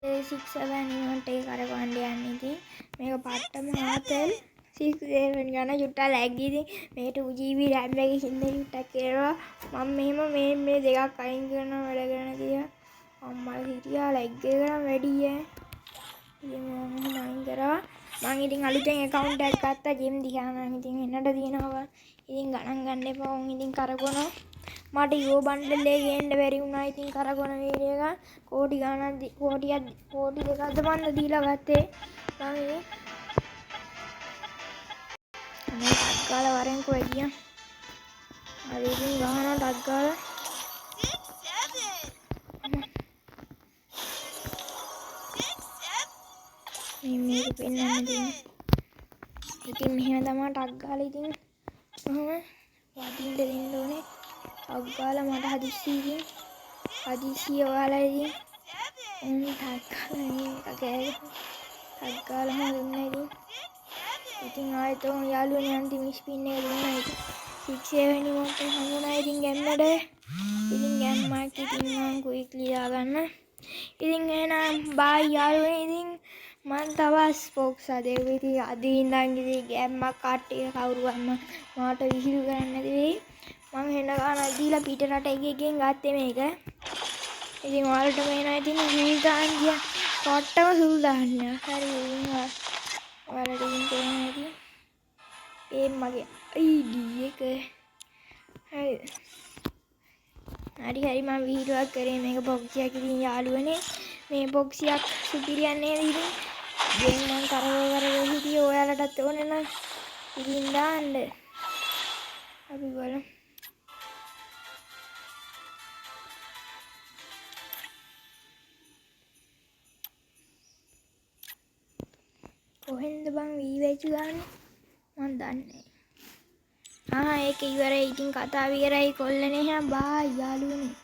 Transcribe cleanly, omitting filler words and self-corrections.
6 නිවන්ට ඒ කරකවන්න යන්නේ. ඉතින් මේක පට්ටම ආතල් 6 7 ගන්න චුට්ටක් ලැග් ඉතින් මේ 2GB RAM එකේ හින්දා චුට්ටක් කරනවා මම මෙහෙම මේ දෙකක් අයින් කරනවා වැඩ කරන තියා අම්මලා හිටියා ලැග් එක නම් වැඩි ඈ ඉතින් මම අයින් කරා මම ඉතින් අලුතෙන් account එකක් ගත්තා gym දිහා නම් ඉතින් එන්නට දිනනවා ඉතින් ගණන් ගන්න එපා උන් ඉතින් කරකවනවා මට ඊෝ බන්ඩල් එක ගේන්න බැරි වුණා ඉතින් කරකවන වීඩියෝ එක කෝටි ගණන් කෝටි දෙකක්ද මන්ද දීලා ගත්තේ මම ඉතින් මේ ටක් ගාලා වරෙන්කෝ එදියා හරි ඉතින් ගහනවා ටක් ගාලා මේක පෙන්නන්න දෙන්නේ ඉතින් මෙහෙම තමයි ටක් ගාලා ඉතින් කොහොම වදින්න දෙන්න ඕනේ ටක් ගාලා මට හදිස්සිය ඔයාලා ඉතින් ටක් ගාලා ටක් ගාලා දෙන්න ඉතින් ආයෙත් ඔය යාළුවනේ අන්තිම ස්පින් එක දුන්නා ඉතින් 6 වෙනි මොකද හමුණා ඉතින් ගැම්මඩ ඉතින් ගැම්මක් ඉතින් මම ක්වික්ලි දාගන්න ඉතින් එහෙනම් බයි යාළුවනේ ඉතින් මම තවස් බොක්ස් අදේ ඉතින් අද ඉඳන් ඉතින් ගැම්මක් කට්ටිය කවුරුවත්ම මාට විහිළු කරන්න නැති වෙයි මම හෙන ගානක් දීලා පිට රට එකකින් ගත්තේ මේක ඉතින් ඔයාලට මේනා ඉතින් සුල්තාන් කිය කොට්ටම සුල්තාන් හරි ඉතින් ඔයාලට ඉතින් තේරෙනවා ඉතින් ඒ මගේ ID එක හරි මම වීඩියෝවක් කරේ මේක බොක්ස් එකක් ඉතින් යාළුවනේ මේ බොක්ස් එකක් සුපිරියක් නේද ඉතින් ගෙන් මම කරවල හිටියේ ඔයාලටත් ඕනේ නම් ඉතින් දාන්න අපි බලමු කොහෙන්ද බං වීවැච් ගන්න මන් දන්නේ ඒක ඉවරයි ඉතින් කතාව ඉවරයි කොල්ලනේ හැම බායි යාළුවනේ